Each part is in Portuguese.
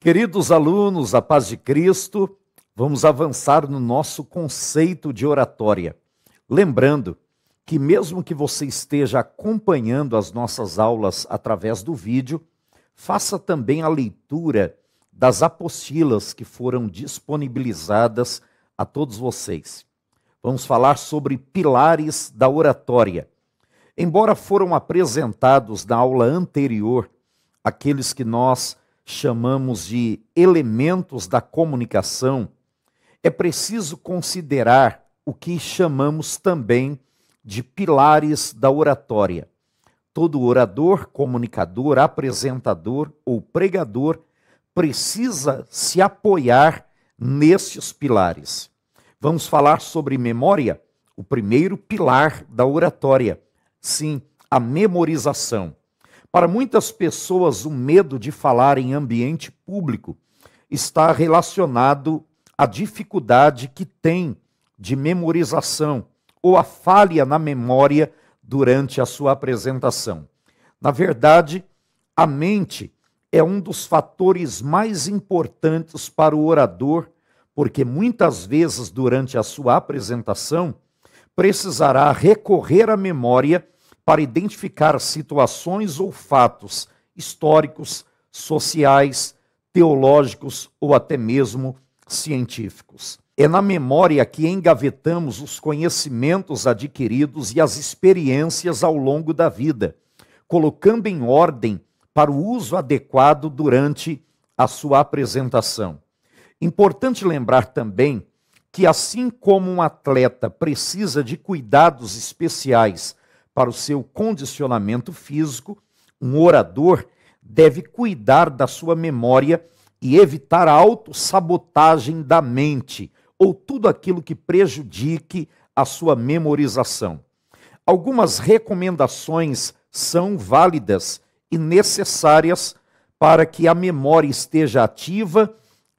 Queridos alunos, a paz de Cristo, vamos avançar no nosso conceito de oratória. Lembrando que mesmo que você esteja acompanhando as nossas aulas através do vídeo, faça também a leitura das apostilas que foram disponibilizadas a todos vocês. Vamos falar sobre pilares da oratória. Embora foram apresentados na aula anterior aqueles que nós chamamos de elementos da comunicação, é preciso considerar o que chamamos também de pilares da oratória. Todo orador, comunicador, apresentador ou pregador precisa se apoiar nestes pilares. Vamos falar sobre memória, o primeiro pilar da oratória. Sim, a memorização. Para muitas pessoas, o medo de falar em ambiente público está relacionado à dificuldade que tem de memorização ou a falha na memória durante a sua apresentação. Na verdade, a mente é um dos fatores mais importantes para o orador, porque muitas vezes durante a sua apresentação precisará recorrer à memória para identificar situações ou fatos históricos, sociais, teológicos ou até mesmo científicos. É na memória que engavetamos os conhecimentos adquiridos e as experiências ao longo da vida, colocando em ordem para o uso adequado durante a sua apresentação. Importante lembrar também que, assim como um atleta precisa de cuidados especiais para o seu condicionamento físico, um orador deve cuidar da sua memória e evitar a autossabotagem da mente ou tudo aquilo que prejudique a sua memorização. Algumas recomendações são válidas e necessárias para que a memória esteja ativa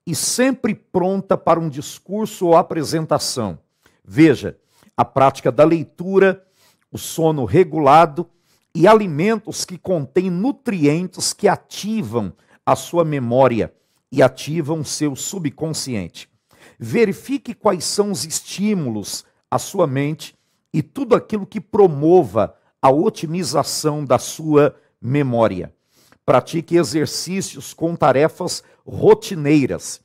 e sempre pronta para um discurso ou apresentação. Veja, a prática da leitura, o sono regulado e alimentos que contêm nutrientes que ativam a sua memória e ativam seu subconsciente. Verifique quais são os estímulos à sua mente e tudo aquilo que promova a otimização da sua memória. Pratique exercícios com tarefas rotineiras.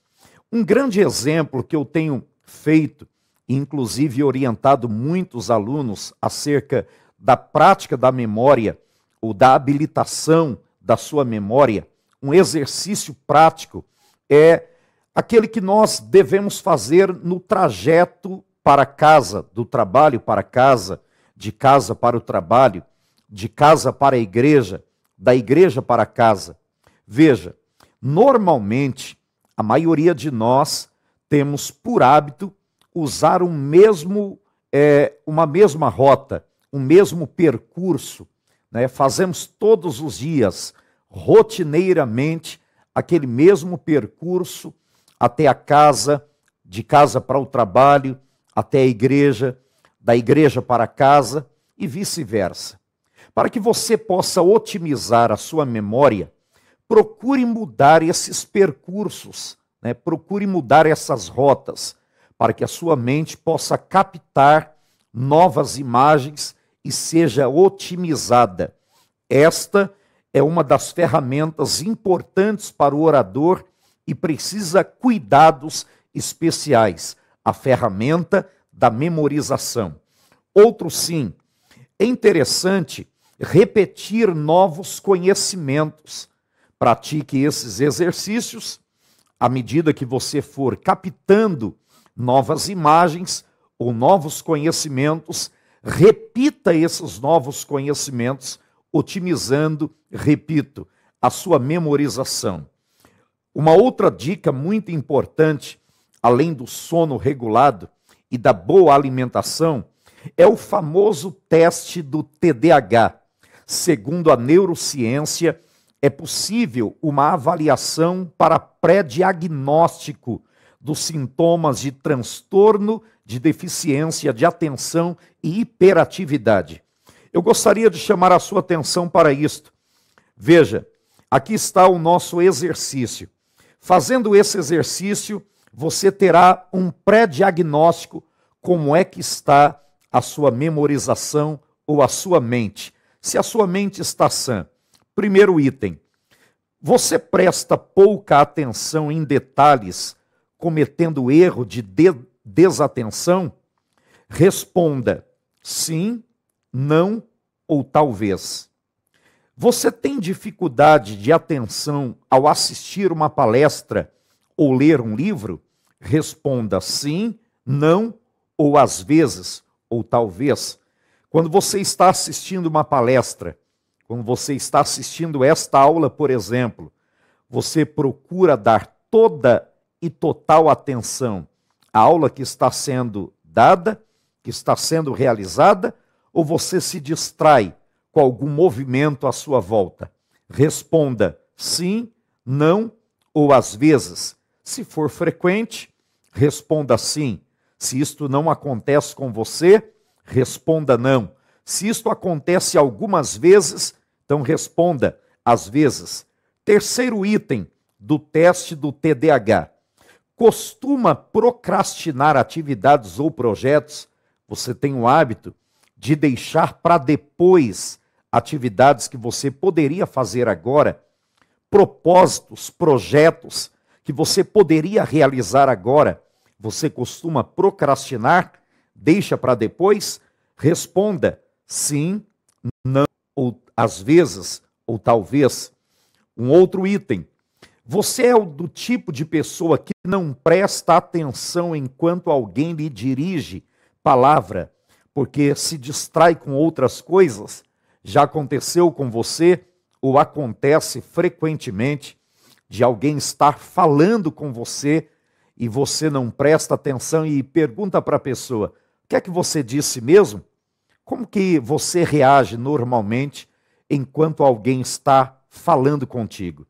Um grande exemplo que eu tenho feito, inclusive orientado muitos alunos acerca da prática da memória ou da habilitação da sua memória, um exercício prático é aquele que nós devemos fazer no trajeto para casa, do trabalho para casa, de casa para o trabalho, de casa para a igreja, da igreja para casa. Veja, normalmente, a maioria de nós temos por hábito usar uma mesma rota, um mesmo percurso, né? Fazemos todos os dias, rotineiramente, aquele mesmo percurso até a casa, de casa para o trabalho, até a igreja, da igreja para casa e vice-versa. Para que você possa otimizar a sua memória, procure mudar esses percursos, né? Procure mudar essas rotas, para que a sua mente possa captar novas imagens e seja otimizada. Esta é uma das ferramentas importantes para o orador e precisa cuidados especiais, a ferramenta da memorização. Outro sim, é interessante repetir novos conhecimentos. Pratique esses exercícios à medida que você for captando novas imagens ou novos conhecimentos, repita esses novos conhecimentos, otimizando, repito, a sua memorização. Uma outra dica muito importante, além do sono regulado e da boa alimentação, é o famoso teste do TDAH. Segundo a neurociência, é possível uma avaliação para pré-diagnóstico dos sintomas de transtorno de deficiência de atenção e hiperatividade. Eu gostaria de chamar a sua atenção para isto. Veja, aqui está o nosso exercício. Fazendo esse exercício, você terá um pré-diagnóstico como é que está a sua memorização ou a sua mente. Se a sua mente está sã. Primeiro item, você presta pouca atenção em detalhes, cometendo erro de desatenção? Responda sim, não ou talvez. Você tem dificuldade de atenção ao assistir uma palestra ou ler um livro? Responda sim, não ou às vezes ou talvez. Quando você está assistindo uma palestra, quando você está assistindo esta aula, por exemplo, você procura dar toda e total atenção à aula que está sendo dada, que está sendo realizada, ou você se distrai com algum movimento à sua volta? Responda sim, não ou às vezes. Se for frequente, responda sim. Se isto não acontece com você, responda não. Se isto acontece algumas vezes, então responda às vezes. Terceiro item do teste do TDAH. Costuma procrastinar atividades ou projetos? Você tem o hábito de deixar para depois atividades que você poderia fazer agora, propósitos, projetos que você poderia realizar agora, você costuma procrastinar, deixa para depois? Responda sim, não, ou às vezes, ou talvez. Um outro item, você é do tipo de pessoa que não presta atenção enquanto alguém lhe dirige palavra, porque se distrai com outras coisas? Já aconteceu com você, ou acontece frequentemente, de alguém estar falando com você e você não presta atenção e pergunta para a pessoa: o que é que você disse mesmo? Como que você reage normalmente enquanto alguém está falando contigo?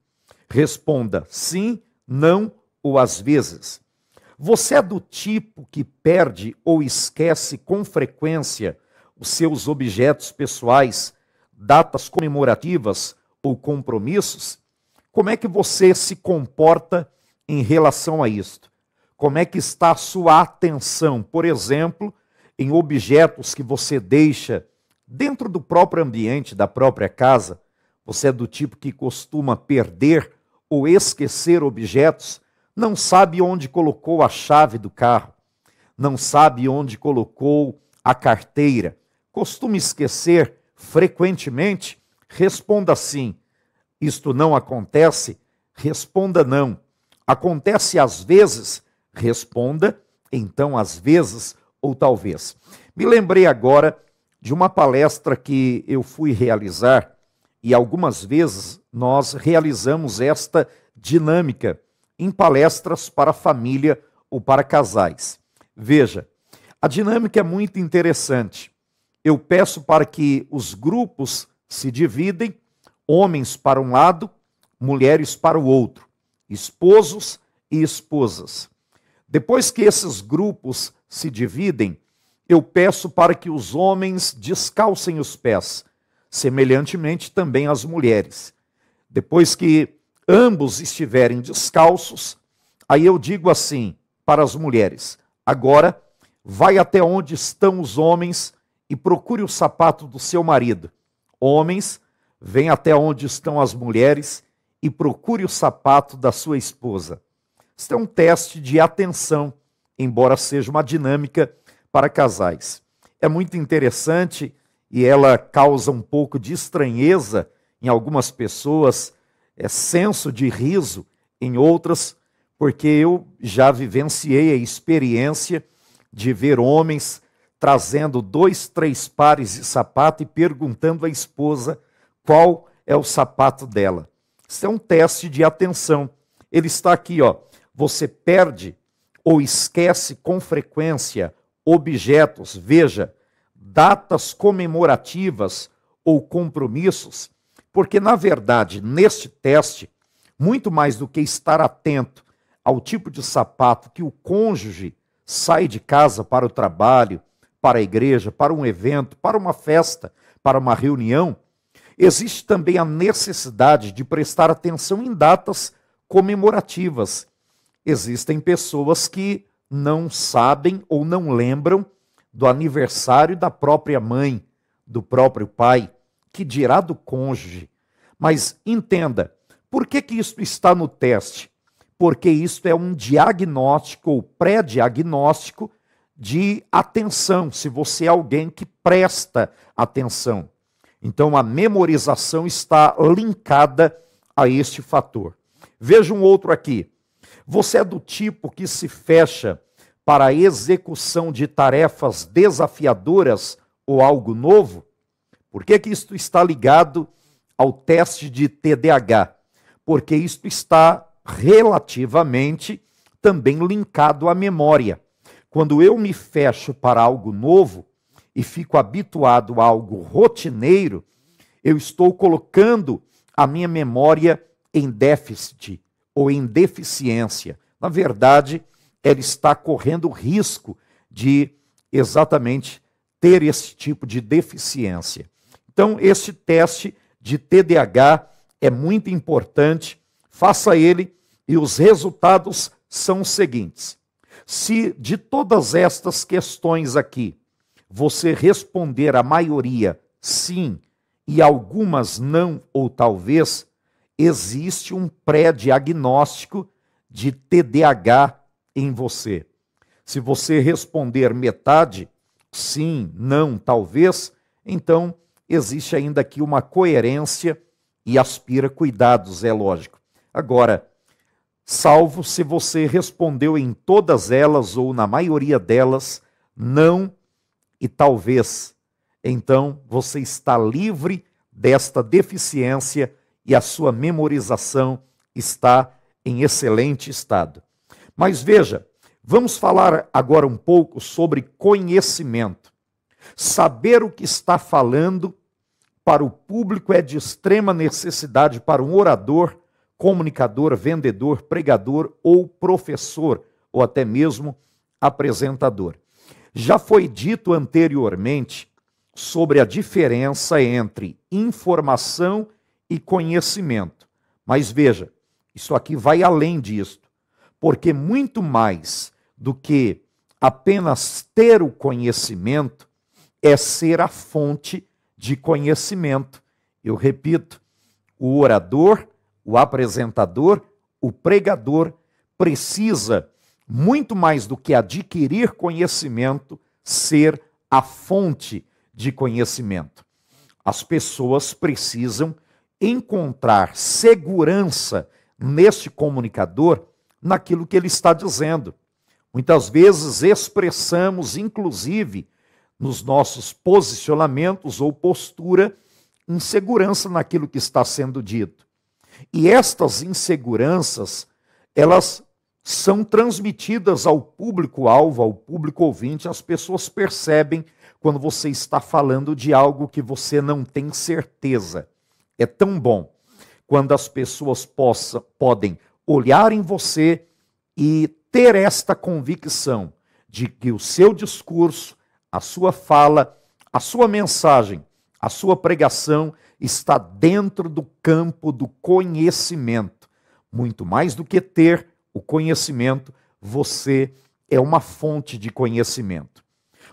Responda sim, não ou às vezes. Você é do tipo que perde ou esquece com frequência os seus objetos pessoais, datas comemorativas ou compromissos? Como é que você se comporta em relação a isto? Como é que está a sua atenção, por exemplo, em objetos que você deixa dentro do próprio ambiente, da própria casa? Você é do tipo que costuma perder ou esquecer objetos? Não sabe onde colocou a chave do carro, não sabe onde colocou a carteira, costuma esquecer frequentemente? Responda sim. Isto não acontece? Responda não. Acontece às vezes? Responda então às vezes ou talvez. Me lembrei agora de uma palestra que eu fui realizar e algumas vezes nós realizamos esta dinâmica em palestras para família ou para casais. Veja, a dinâmica é muito interessante. Eu peço para que os grupos se dividem, homens para um lado, mulheres para o outro, esposos e esposas. Depois que esses grupos se dividem, eu peço para que os homens descalcem os pés, semelhantemente também as mulheres. Depois que ambos estiverem descalços, aí eu digo assim para as mulheres: agora vai até onde estão os homens e procure o sapato do seu marido. Homens, vem até onde estão as mulheres e procure o sapato da sua esposa. Isso é um teste de atenção, embora seja uma dinâmica para casais. É muito interessante e ela causa um pouco de estranheza em algumas pessoas, senso de riso em outras, porque eu já vivenciei a experiência de ver homens trazendo 2, 3 pares de sapato e perguntando à esposa qual é o sapato dela. Isso é um teste de atenção. Ele está aqui, ó. Você perde ou esquece com frequência objetos, veja, datas comemorativas ou compromissos, porque, na verdade, neste teste, muito mais do que estar atento ao tipo de sapato que o cônjuge sai de casa para o trabalho, para a igreja, para um evento, para uma festa, para uma reunião, existe também a necessidade de prestar atenção em datas comemorativas. Existem pessoas que não sabem ou não lembram do aniversário da própria mãe, do próprio pai, que dirá do cônjuge. Mas entenda, por que isso está no teste? Porque isso é um diagnóstico ou pré-diagnóstico de atenção, se você é alguém que presta atenção. Então a memorização está linkada a este fator. Veja um outro aqui. Você é do tipo que se fecha para a execução de tarefas desafiadoras ou algo novo? Por que isto está ligado ao teste de TDAH? Porque isto está relativamente também linkado à memória. Quando eu me fecho para algo novo e fico habituado a algo rotineiro, eu estou colocando a minha memória em déficit ou em deficiência. Na verdade, ela está correndo risco de exatamente ter esse tipo de deficiência. Então, esse teste de TDAH é muito importante, faça ele e os resultados são os seguintes. Se de todas estas questões aqui, você responder a maioria sim e algumas não ou talvez, existe um pré-diagnóstico de TDAH em você. Se você responder metade, sim, não, talvez, então existe ainda aqui uma coerência e aspira cuidados, é lógico. Agora, salvo se você respondeu em todas elas ou na maioria delas, não e talvez, então você está livre desta deficiência e a sua memorização está em excelente estado. Mas veja, vamos falar agora um pouco sobre conhecimento. Saber o que está falando para o público é de extrema necessidade para um orador, comunicador, vendedor, pregador ou professor, ou até mesmo apresentador. Já foi dito anteriormente sobre a diferença entre informação e conhecimento. Mas veja, isso aqui vai além disto, porque muito mais do que apenas ter o conhecimento é ser a fonte de conhecimento. Eu repito, o orador, o apresentador, o pregador precisa, muito mais do que adquirir conhecimento, ser a fonte de conhecimento. As pessoas precisam encontrar segurança neste comunicador naquilo que ele está dizendo. Muitas vezes expressamos, inclusive, nos nossos posicionamentos ou postura, insegurança naquilo que está sendo dito. E estas inseguranças, elas são transmitidas ao público-alvo, ao público ouvinte. As pessoas percebem quando você está falando de algo que você não tem certeza. É tão bom quando as pessoas podem olhar em você e ter esta convicção de que o seu discurso, a sua fala, a sua mensagem, a sua pregação está dentro do campo do conhecimento. Muito mais do que ter o conhecimento, você é uma fonte de conhecimento.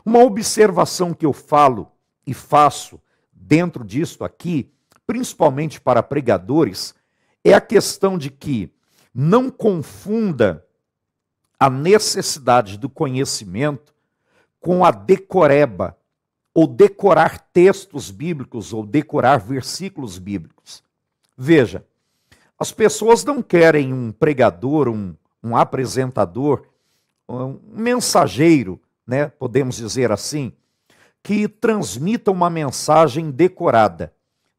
Uma observação que eu falo e faço dentro disto aqui, principalmente para pregadores, é a questão de que não confunda a necessidade do conhecimento com a decoreba, ou decorar textos bíblicos, ou decorar versículos bíblicos. Veja, as pessoas não querem um pregador, um apresentador, um mensageiro, né, podemos dizer assim, que transmita uma mensagem decorada.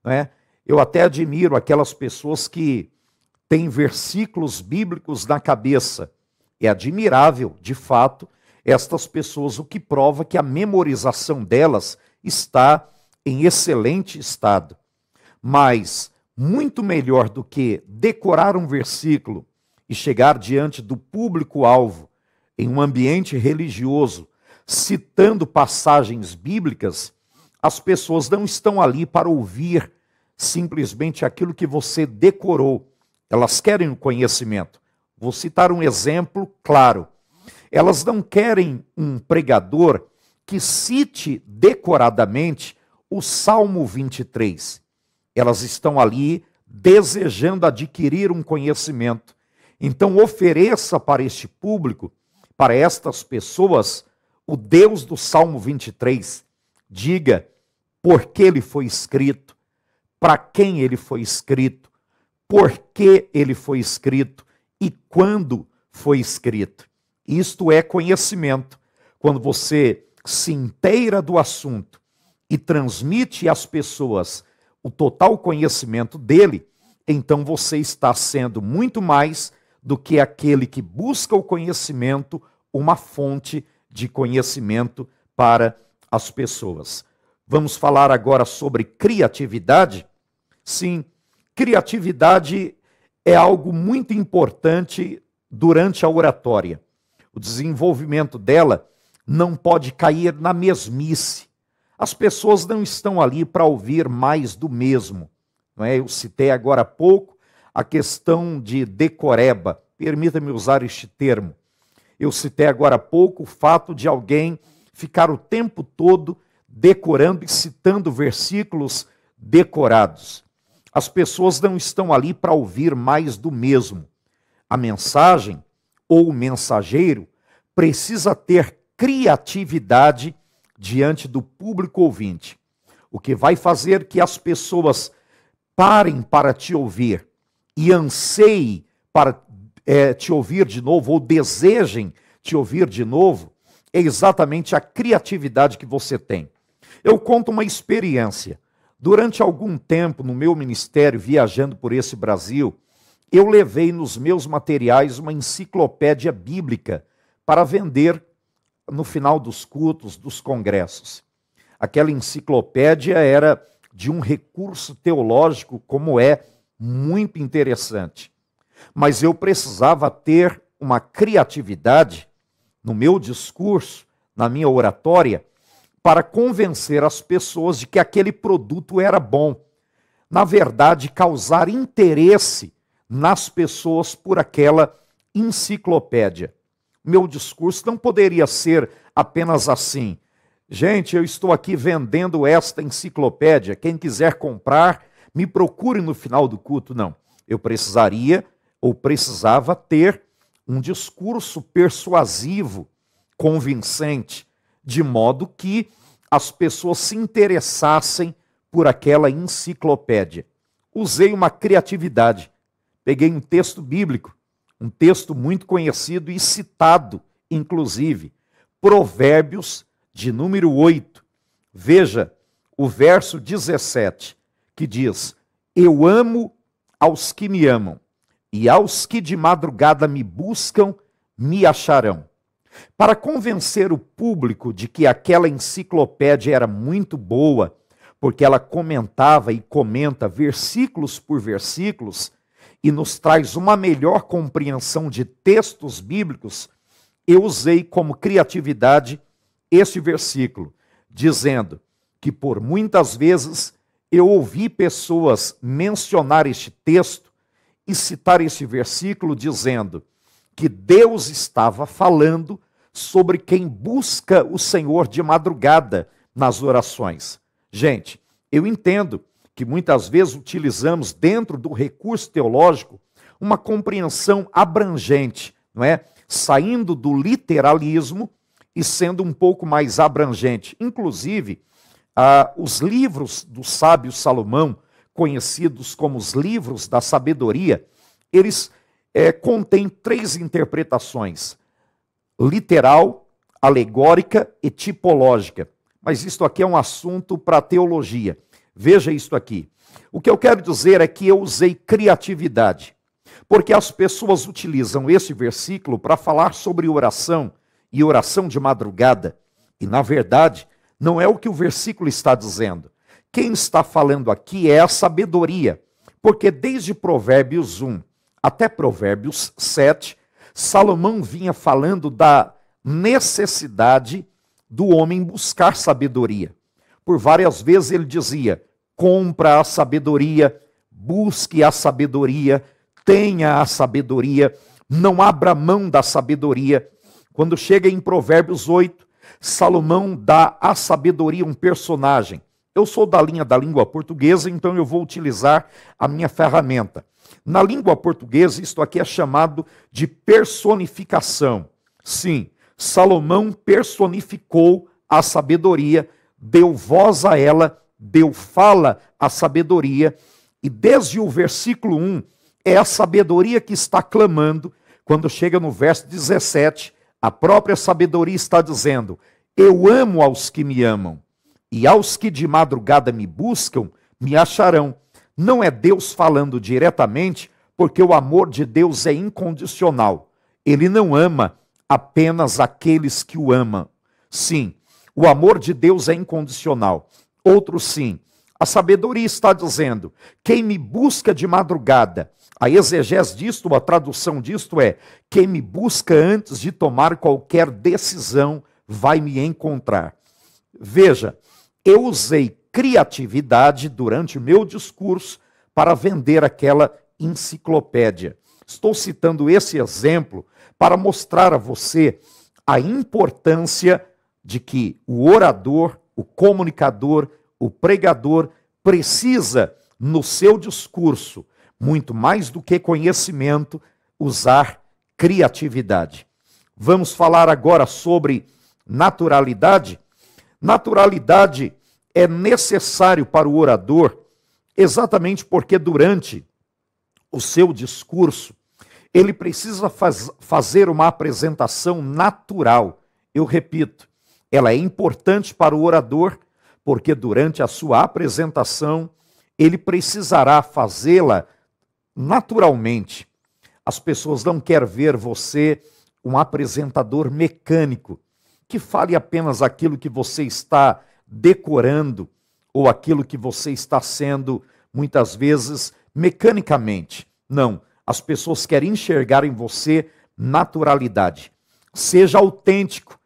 Né? Eu até admiro aquelas pessoas que têm versículos bíblicos na cabeça. É admirável, de fato, estas pessoas, o que prova que a memorização delas está em excelente estado. Mas muito melhor do que decorar um versículo e chegar diante do público-alvo em um ambiente religioso, citando passagens bíblicas, as pessoas não estão ali para ouvir simplesmente aquilo que você decorou. Elas querem o conhecimento. Vou citar um exemplo claro. Elas não querem um pregador que cite decoradamente o Salmo 23. Elas estão ali desejando adquirir um conhecimento. Então ofereça para este público, para estas pessoas, o Deus do Salmo 23. Diga por que ele foi escrito, para quem ele foi escrito, por que ele foi escrito e quando foi escrito. Isto é conhecimento. Quando você se inteira do assunto e transmite às pessoas o total conhecimento dele, então você está sendo muito mais do que aquele que busca o conhecimento, uma fonte de conhecimento para as pessoas. Vamos falar agora sobre criatividade? Sim, criatividade é algo muito importante durante a oratória. O desenvolvimento dela não pode cair na mesmice. As pessoas não estão ali para ouvir mais do mesmo. Não é? Eu citei agora há pouco a questão de decoreba. Permita-me usar este termo. Eu citei agora há pouco o fato de alguém ficar o tempo todo decorando e citando versículos decorados. As pessoas não estão ali para ouvir mais do mesmo. A mensagem ou o mensageiro precisa ter criatividade diante do público ouvinte, o que vai fazer que as pessoas parem para te ouvir e anseiem para te ouvir de novo, ou desejem te ouvir de novo, é exatamente a criatividade que você tem. Eu conto uma experiência. Durante algum tempo no meu ministério, viajando por esse Brasil, eu levei nos meus materiais uma enciclopédia bíblica para vender no final dos cultos, dos congressos. Aquela enciclopédia era de um recurso teológico, como é, muito interessante. Mas eu precisava ter uma criatividade no meu discurso, na minha oratória, para convencer as pessoas de que aquele produto era bom. Na verdade, causar interesse nas pessoas por aquela enciclopédia. Meu discurso não poderia ser apenas assim: gente, eu estou aqui vendendo esta enciclopédia, quem quiser comprar, me procure no final do culto. Não, eu precisaria ou precisava ter um discurso persuasivo, convincente, de modo que as pessoas se interessassem por aquela enciclopédia. Usei uma criatividade. Peguei um texto bíblico, um texto muito conhecido e citado, inclusive, Provérbios de número 8. Veja o verso 17, que diz: eu amo aos que me amam, e aos que de madrugada me buscam, me acharão. Para convencer o público de que aquela enciclopédia era muito boa, porque ela comentava e comenta versículos por versículos, e nos traz uma melhor compreensão de textos bíblicos, eu usei como criatividade este versículo, dizendo que por muitas vezes eu ouvi pessoas mencionar este texto e citar este versículo dizendo que Deus estava falando sobre quem busca o Senhor de madrugada nas orações. Gente, eu entendo que muitas vezes utilizamos dentro do recurso teológico uma compreensão abrangente, não é? Saindo do literalismo e sendo um pouco mais abrangente. Inclusive, os livros do sábio Salomão, conhecidos como os livros da sabedoria, eles contêm 3 interpretações: literal, alegórica e tipológica. Mas isto aqui é um assunto para teologia. Veja isto aqui. O que eu quero dizer é que eu usei criatividade, porque as pessoas utilizam esse versículo para falar sobre oração e oração de madrugada. E, na verdade, não é o que o versículo está dizendo. Quem está falando aqui é a sabedoria, porque desde Provérbios 1 até Provérbios 7, Salomão vinha falando da necessidade do homem buscar sabedoria. Por várias vezes ele dizia: compra a sabedoria, busque a sabedoria, tenha a sabedoria, não abra mão da sabedoria. Quando chega em Provérbios 8, Salomão dá à sabedoria um personagem. Eu sou da linha da língua portuguesa, então eu vou utilizar a minha ferramenta. Na língua portuguesa, isto aqui é chamado de personificação. Sim, Salomão personificou a sabedoria, deu voz a ela, deu fala à sabedoria, e desde o versículo 1, é a sabedoria que está clamando. Quando chega no verso 17, a própria sabedoria está dizendo: eu amo aos que me amam, e aos que de madrugada me buscam, me acharão. Não é Deus falando diretamente, porque o amor de Deus é incondicional. Ele não ama apenas aqueles que o amam. Sim, o amor de Deus é incondicional. Outro sim. A sabedoria está dizendo: quem me busca de madrugada. A exegese disto, a tradução disto é: quem me busca antes de tomar qualquer decisão vai me encontrar. Veja, eu usei criatividade durante o meu discurso para vender aquela enciclopédia. Estou citando esse exemplo para mostrar a você a importância de que o orador, o comunicador, o pregador precisa, no seu discurso, muito mais do que conhecimento, usar criatividade. Vamos falar agora sobre naturalidade. Naturalidade é necessário para o orador, exatamente porque durante o seu discurso, ele precisa fazer uma apresentação natural. Eu repito, ela é importante para o orador, porque durante a sua apresentação, ele precisará fazê-la naturalmente. As pessoas não querem ver você um apresentador mecânico, que fale apenas aquilo que você está decorando, ou aquilo que você está sendo, muitas vezes, mecanicamente. Não, as pessoas querem enxergar em você naturalidade. Seja autêntico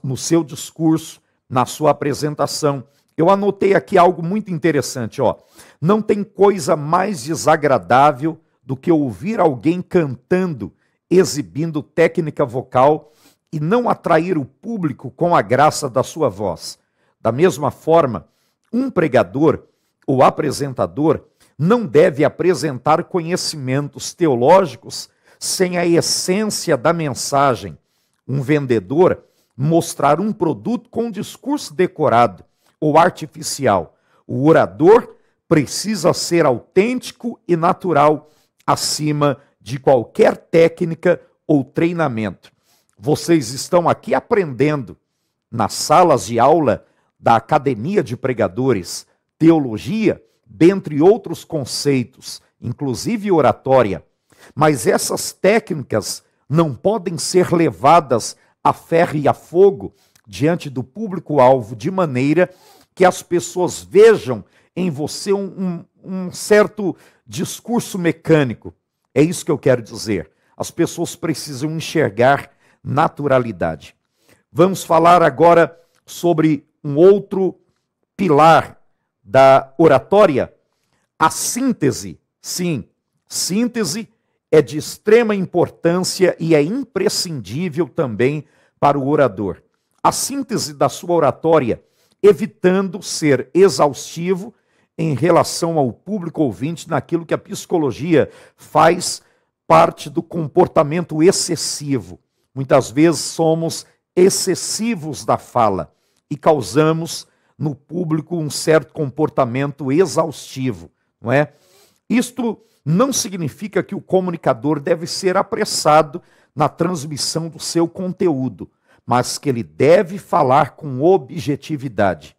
no seu discurso, na sua apresentação. Eu anotei aqui algo muito interessante, ó. Não tem coisa mais desagradável do que ouvir alguém cantando, exibindo técnica vocal e não atrair o público com a graça da sua voz. Da mesma forma, um pregador ou apresentador não deve apresentar conhecimentos teológicos sem a essência da mensagem. Um vendedor mostrar um produto com discurso decorado ou artificial. O orador precisa ser autêntico e natural, acima de qualquer técnica ou treinamento. Vocês estão aqui aprendendo nas salas de aula da Academia de Pregadores, teologia, dentre outros conceitos, inclusive oratória. Mas essas técnicas não podem ser levadas a ferro e a fogo diante do público-alvo, de maneira que as pessoas vejam em você um certo discurso mecânico. É isso que eu quero dizer. As pessoas precisam enxergar naturalidade. Vamos falar agora sobre um outro pilar da oratória, a síntese. Sim, síntese é de extrema importância e é imprescindível também para o orador. A síntese da sua oratória, evitando ser exaustivo em relação ao público ouvinte naquilo que a psicologia faz parte do comportamento excessivo. Muitas vezes somos excessivos da fala e causamos no público um certo comportamento exaustivo, não é? Isto não significa que o comunicador deve ser apressado na transmissão do seu conteúdo, mas que ele deve falar com objetividade.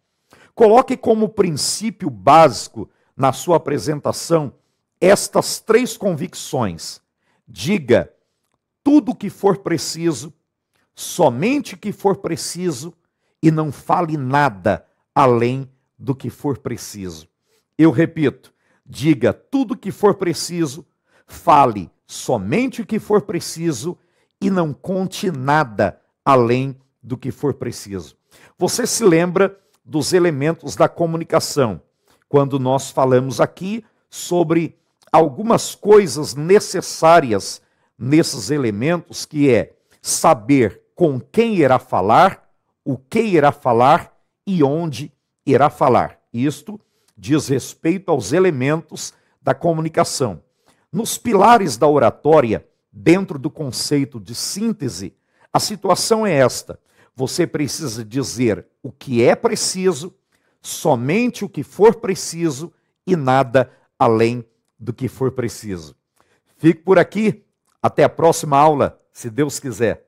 Coloque como princípio básico na sua apresentação estas 3 convicções. Diga tudo o que for preciso, somente o que for preciso, e não fale nada além do que for preciso. Eu repito, diga tudo o que for preciso, fale somente o que for preciso e não conte nada além do que for preciso. Você se lembra dos elementos da comunicação, quando nós falamos aqui sobre algumas coisas necessárias nesses elementos, que é saber com quem irá falar, o que irá falar e onde irá falar. Isto diz respeito aos elementos da comunicação. Nos pilares da oratória, dentro do conceito de síntese, a situação é esta: você precisa dizer o que é preciso, somente o que for preciso e nada além do que for preciso. Fico por aqui, até a próxima aula, se Deus quiser.